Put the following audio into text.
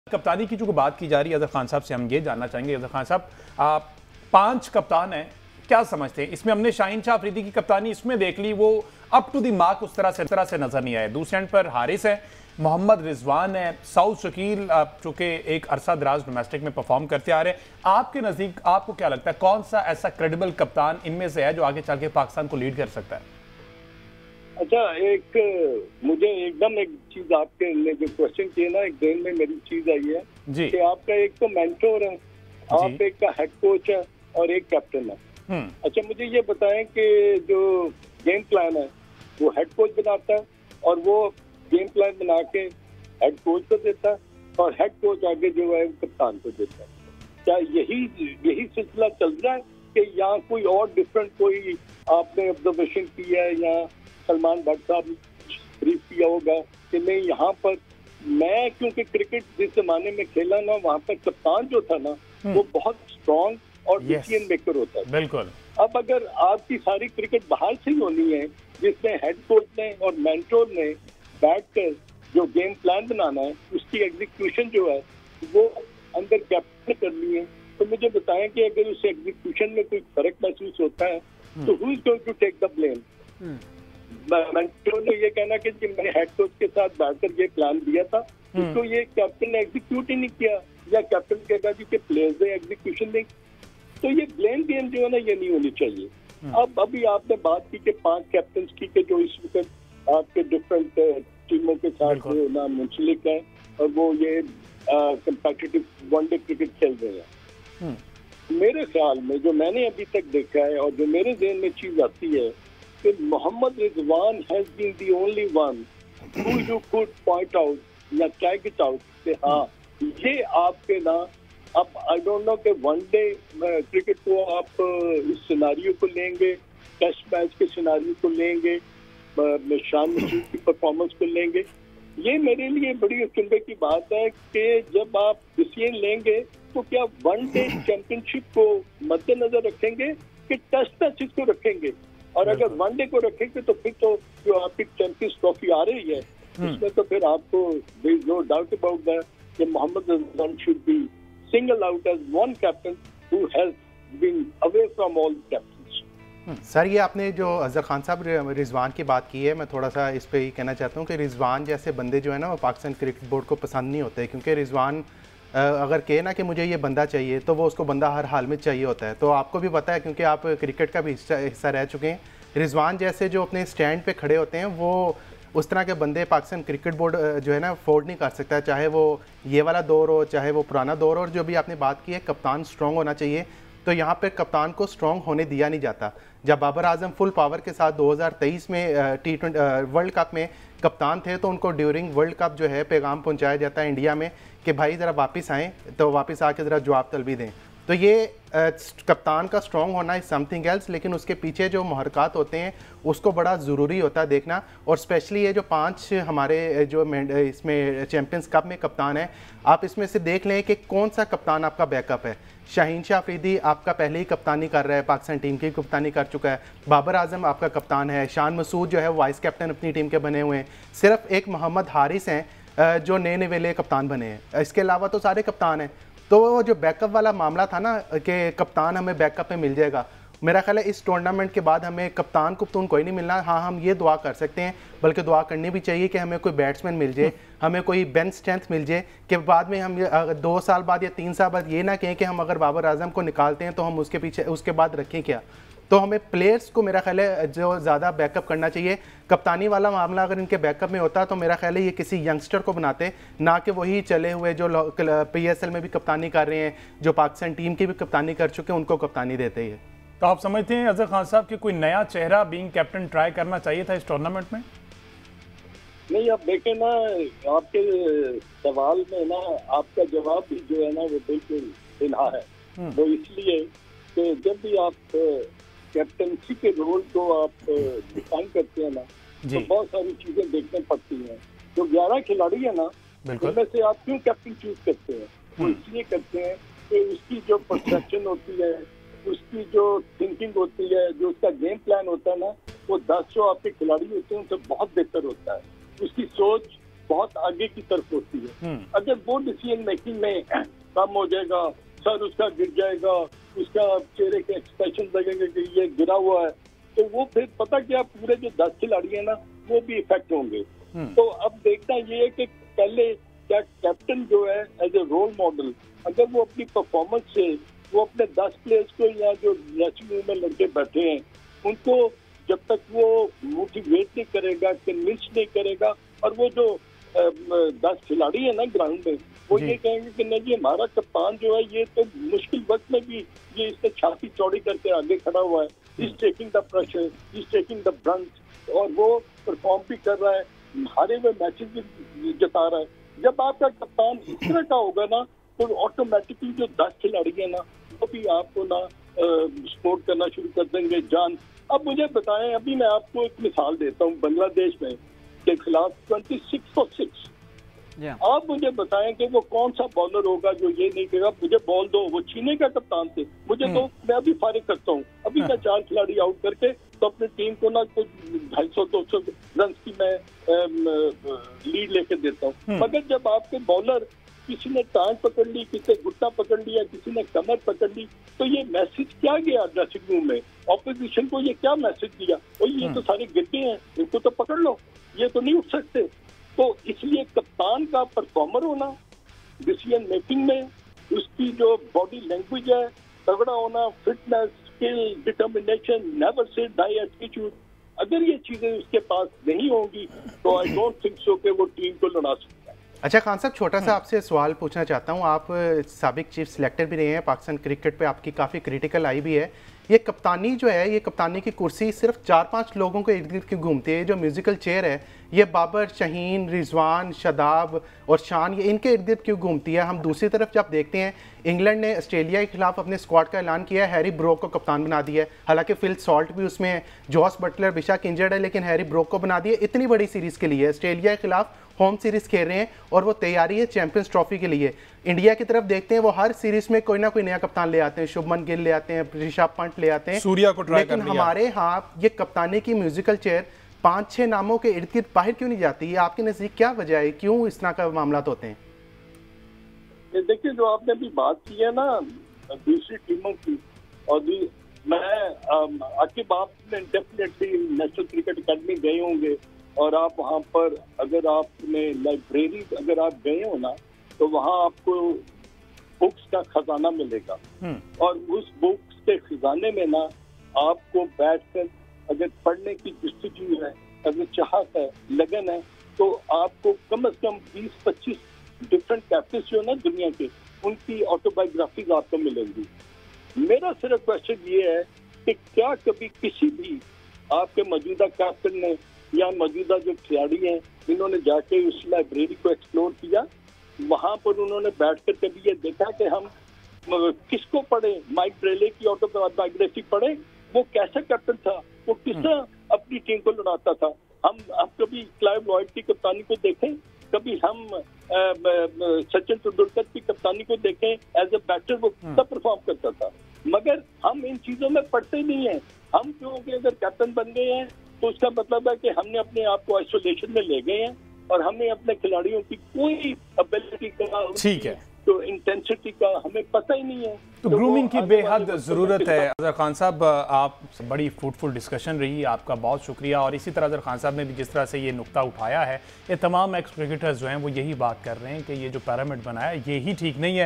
कप्तानी की जो बात की जा रही है अजहर खान साहब से, हम ये जानना चाहेंगे अजहर खान साहब, आप 5 कप्तान हैं, क्या समझते हैं? इसमें हमने शाहीन शाह अफरीदी की कप्तानी इसमें देख ली, वो अप टू द मार्क उस तरह से नजर नहीं आए। दूसरे एंड पर हारिस है, मोहम्मद रिजवान है, साउथ शकील चूंकि एक अरसा दराज डोमेस्टिक में परफॉर्म करते आ रहे हैं। आपके नजदीक आपको क्या लगता है कौन सा ऐसा क्रेडिबल कप्तान इनमें से है जो आगे चल के पाकिस्तान को लीड कर सकता है? अच्छा, मुझे एकदम एक चीज आपके ने जो क्वेश्चन किए ना, एक दिन में मेरी चीज आई है जी कि आपका एक तो मेंटोर है, आप एक का हेड कोच है और एक कैप्टन है। अच्छा, मुझे ये बताएं कि जो गेम प्लान है वो हेड कोच बनाता है और वो गेम प्लान बना के हेड कोच को देता है और हेड कोच आगे जो है कप्तान को देता है। क्या यही सिलसिला चल रहा है कि यहाँ कोई और डिफरेंट कोई आपने ऑब्जर्वेशन किया है या सलमान भट्ट साहब ब्रीफ किया होगा कि नहीं यहाँ पर मैं, क्योंकि क्रिकेट जिस जमाने में खेला ना, वहाँ पर कप्तान जो था ना वो बहुत स्ट्रॉन्ग और डिसीजन मेकर होता है। बिल्कुल। अब अगर आपकी सारी क्रिकेट बाहर से ही होनी है जिसमें हेड कोच ने और मेंटोर ने बैठकर जो गेम प्लान बनाना है उसकी एग्जीक्यूशन जो है वो अंदर कैप्टन करनी है, तो मुझे बताएं कि अगर उस एग्जीक्यूशन में कोई फर्क महसूस होता है तो who is going to take the blame? Mentor ने ये कहना कि मैंने हेड कोच के साथ बैठकर ये प्लान दिया था, उसको ये कैप्टन ने एग्जीक्यूट ही नहीं किया, या कैप्टन कहेगा जी के प्लेयर्स ने एग्जीक्यूशन नहीं। तो ये ब्लेम गेम जो है ना, ये नहीं होनी चाहिए। अब अभी आपने बात की कि 5 कैप्टन की के जो इस वक्त आपके डिफरेंट टीमों के साथ ना मुंसलिक है और वो ये कंपेटिटिव वनडे क्रिकेट खेल रहे हैं। मेरे ख्याल में जो मैंने अभी तक देखा है और जो मेरे ज़हन में चीज आती है कि Mohammad Rizwan has been the only one who you could point out या चेक इट आउट कि हाँ ये आपके ना, अब आई डोंट नो कि वनडे क्रिकेट को आप इस सिनारियो को लेंगे, टेस्ट मैच के सिनारियो को लेंगे, शान मसूद की परफॉर्मेंस को लेंगे। ये मेरे लिए बड़ी चिंता की बात है कि जब आप डिसीजन लेंगे तो क्या वनडे चैंपियनशिप को मद्देनजर रखेंगे कि टेस्ट मैचेस को रखेंगे? और अगर वनडे को रखेंगे तो फिर तो जो आपकी चैंपियंस ट्रॉफी आ रही है उसमें तो फिर आपको there is no doubt about that कि Mohammad Rizwan should be singled out as one captain who has been away from all captains. Sir, ये आपने जो अजहर खान साहब रिजवान की बात की है, मैं थोड़ा सा इस पे ही कहना चाहता हूँ कि रिजवान जैसे बंदे जो है ना वो पाकिस्तान क्रिकेट बोर्ड को पसंद नहीं होते, क्योंकि रिजवान अगर कहे ना कि मुझे ये बंदा चाहिए तो वो उसको बंदा हर हाल में चाहिए होता है। तो आपको भी पता है क्योंकि आप क्रिकेट का भी हिस्सा रह चुके हैं, रिजवान जैसे जो अपने स्टैंड पे खड़े होते हैं वो उस तरह के बंदे पाकिस्तान क्रिकेट बोर्ड जो है ना अफोर्ड नहीं कर सकता, चाहे वो ये वाला दौर हो चाहे वो पुराना दौर हो। और जो भी आपने बात की है कप्तान स्ट्रॉन्ग होना चाहिए, तो यहाँ पे कप्तान को स्ट्रॉन्ग होने दिया नहीं जाता। जब बाबर आजम फुल पावर के साथ 2023 में T20 वर्ल्ड कप में कप्तान थे तो उनको ड्यूरिंग वर्ल्ड कप जो है पैगाम पहुंचाया जाता है इंडिया में कि भाई ज़रा वापस आएँ, तो वापस आके ज़रा जवाब तलबी दें। तो ये कप्तान का स्ट्रॉन्ग होना इज समथिंग एल्स, लेकिन उसके पीछे जो महरक़ात होते हैं उसको बड़ा ज़रूरी होता है देखना। और स्पेशली ये जो 5 हमारे जो इसमें चैम्पियंस कप में कप्तान है, आप इसमें से देख लें कि कौन सा कप्तान आपका बैकअप है। शाहीन शाह अफरीदी आपका पहले ही कप्तानी कर रहा है, पाकिस्तान टीम की कप्तानी कर चुका है। बाबर आजम आपका कप्तान है, शान मसूद जो है वाइस कैप्टन अपनी टीम के बने हुए हैं। सिर्फ एक मोहम्मद हारिस हैं जो नए वेले कप्तान बने हैं, इसके अलावा तो सारे कप्तान हैं। तो वो जो बैकअप वाला मामला था ना कि कप्तान हमें बैकअप में मिल जाएगा, मेरा ख्याल है इस टूर्नामेंट के बाद हमें कप्तान कुप्तान कोई नहीं मिलना। हाँ, हम ये दुआ कर सकते हैं, बल्कि दुआ करनी भी चाहिए कि हमें कोई बैट्समैन मिल जाए, हमें कोई बेंच स्ट्रेंथ मिल जाए कि बाद में हम 2 साल बाद या 3 साल बाद ये ना कहें कि हम अगर बाबर आजम को निकालते हैं तो हम उसके पीछे उसके बाद रखें क्या। तो हमें प्लेयर्स को मेरा ख्याल है जो ज़्यादा बैकअप करना चाहिए। कप्तानी वाला मामला अगर इनके बैकअप में होता तो मेरा ख्याल है ये किसी यंगस्टर को बनाते, ना कि वही चले हुए जो PSL में भी कप्तानी कर रहे हैं, जो पाकिस्तान टीम की भी कप्तानी कर चुके हैं, उनको कप्तानी देते हैं। तो आप समझते हैं अजहर खान साहब कि कोई नया चेहरा बीइंग कैप्टन ट्राई करना चाहिए था इस टूर्नामेंट में? नहीं, आप देखें ना, आपके सवाल में ना आपका जवाब भी जो है ना वो बिल्कुल बिना है। वो इसलिए कि जब भी आप कैप्टनसी के रोल को आप डिफाइन करते हैं ना तो बहुत सारी चीजें देखने पड़ती हैं। जो 11 खिलाड़ी है ना उनमें से आप क्यों कैप्टन चूज करते हैं? वो इसलिए करते हैं कि उसकी जो परसेप्शन होती है, उसकी जो थिंकिंग होती है, जो उसका गेम प्लान होता है ना, वो 10 जो आपके खिलाड़ी होते हैं उनसे बहुत बेहतर होता है। उसकी सोच बहुत आगे की तरफ होती है। अगर वो डिसीजन मेकिंग में कम हो जाएगा, सर उसका गिर जाएगा, उसका चेहरे के एक्सप्रेशन लगेंगे कि ये गिरा हुआ है, तो वो फिर पता क्या पूरे जो 10 खिलाड़ी है ना वो भी इफेक्ट होंगे। तो अब देखना ये है कि पहले क्या कैप्टन जो है एज ए रोल मॉडल, अगर वो अपनी परफॉर्मेंस से वो अपने 10 प्लेयर्स को या जो ड्रेसिंग रूम में लड़के बैठे हैं उनको जब तक वो मोटिवेट नहीं करेगा, कन्विंस नहीं करेगा, और वो जो 10 खिलाड़ी है ना ग्राउंड में वो ये कहेंगे कि नहीं जी हमारा कप्तान जो है ये तो मुश्किल वक्त में भी ये इसने छाती चौड़ी करके आगे खड़ा हुआ है, is taking the pressure, is taking the Brunt, और वो परफॉर्म भी कर रहा है, हारे हुए मैचेस भी जिता रहा है। जब आपका कप्तान इस तरह का होगा ना तो ऑटोमेटिकली जो 10 खिलाड़ी है ना वो भी आपको ना सपोर्ट करना शुरू कर देंगे जान। अब मुझे बताएं, अभी मैं आपको एक मिसाल देता हूँ बांग्लादेश में के खिलाफ 26 for 6। आप मुझे बताएं कि वो कौन सा बॉलर होगा जो ये नहीं कहेगा मुझे बॉल दो, वो छीनेगा कप्तान से, मुझे दो, मैं अभी फारिग करता हूँ, अभी मैं 4 खिलाड़ी आउट करके तो अपनी टीम को ना कुछ 250-200 रन की मैं लीड लेके देता हूँ। मगर जब आपके बॉलर किसी ने टांग पकड़ ली, किसी ने घुटना पकड़ लिया, किसी ने कमर पकड़ ली, तो ये मैसेज क्या गया ड्रेसिंग रूम में, ऑपोजिशन को ये क्या मैसेज दिया, और ये तो सारे गिरते हैं, इनको तो पकड़ लो, ये तो नहीं उठ सकते। तो इसलिए कप्तान का परफॉर्मर होना, डिसीजन मेकिंग में उसकी जो बॉडी लैंग्वेज है, तगड़ा होना, fitness, skill, determination, never say die attitude, अगर ये चीजें उसके पास नहीं होंगी तो आई डोंट थिंक सो कि वो टीम को लड़ा सकता है। अच्छा खान साहब, छोटा सा आपसे सवाल पूछना चाहता हूँ। आप साबिक चीफ सिलेक्टर भी रहे हैं, पाकिस्तान क्रिकेट पे आपकी काफ़ी क्रिटिकल आई भी है। ये कप्तानी जो है, ये कप्तानी की कुर्सी सिर्फ 4-5 लोगों के इर्द गिर्द क्यों घूमती है? जो म्यूजिकल चेयर है ये बाबर, शहीन, रिजवान, शदाब और शान, ये इनके इर्द गिर्द क्यों घूमती है? हम दूसरी तरफ जब देखते हैं इंग्लैंड ने ऑस्ट्रेलिया के खिलाफ अपने स्क्वाड का ऐलान किया है, हैरी ब्रोक को कप्तान बना दिया है, हालांकि फिल सॉल्ट भी उसमें है, जॉस बटलर बेशक इंजर्ड है लेकिन हैरी ब्रोक को बना दिया। इतनी बड़ी सीरीज़ के लिए ऑस्ट्रेलिया के खिलाफ होम सीरीज खेल रहे हैं और वो तैयारी है चैंपियंस ट्रॉफी के लिए। इंडिया की तरफ देखते हैं वो हर सीरीज में कोई ना कोई नया कप्तान ले आते हैं, शुभमन गिल ले आते हैं, ऋषभ पंत ले आते हैं, सूर्या को ट्राई कर लेकिन हमारे यहाँ ये कप्तानी की म्यूजिकल चेयर 5-6 नामों के इर्द गिर्द बाहर क्यों नहीं जाती? ये आपके नजदीक क्या वजह है, क्यों इस तरह का मामला होते हैं? देखिए जो आपने अभी बात की है ना दूसरी टीमों की, और मैं आकिब आपने डेफिनेटली नेशनल क्रिकेट अकेडमी गए होंगे और आप वहाँ पर अगर आपने लाइब्रेरी अगर आप गए हो ना तो वहाँ आपको बुक्स का खजाना मिलेगा, और उस बुक्स के खजाने में ना आपको बैठकर अगर पढ़ने की जस्तजू है, अगर चाहत है, लगन है, तो आपको कम से कम 20-25 डिफरेंट कैप्टन जो है ना दुनिया के, उनकी ऑटोबायोग्राफीज आपको मिलेंगी। मेरा सिर्फ क्वेश्चन ये है कि क्या कभी किसी भी आपके मौजूदा कैप्टन ने या मौजूदा जो खिलाड़ी हैं इन्होंने जाके उस लाइब्रेरी को एक्सप्लोर किया, वहां पर उन्होंने बैठकर कभी ये देखा कि हम किसको पढ़े, माइक ब्रेले की ऑटोबायोग्राफी पढ़े, वो कैसा कैप्टन था, वो किस तरह अपनी टीम को लड़ाता था। हम कभी क्लाइव लॉयड की कप्तानी को देखें, कभी हम सचिन तेंदुलकर की कप्तानी को देखें, एज ए बैटर वो कितना परफॉर्म करता था, मगर हम इन चीजों में पढ़ते नहीं है। हम क्योंकि अगर कैप्टन बन गए हैं तो उसका मतलब है कि हमने अपने आप को आइसोलेशन में ले गए हैं और हमें अपने खिलाड़ियों की कोई एबिलिटी का, ठीक है, तो इंटेंसिटी का हमें पता ही नहीं है। तो ग्रूमिंग की बेहद ज़रूरत है। अजहर खान साहब, आप बड़ी फ्रूटफुल डिस्कशन रही, आपका बहुत शुक्रिया। और इसी तरह अजहर खान साहब ने भी जिस तरह से ये नुक्ता उठाया है, ये तमाम एक्स क्रिकेटर्स जो हैं वो यही बात कर रहे हैं कि ये जो पिरामिड बनाया ये ही ठीक नहीं है।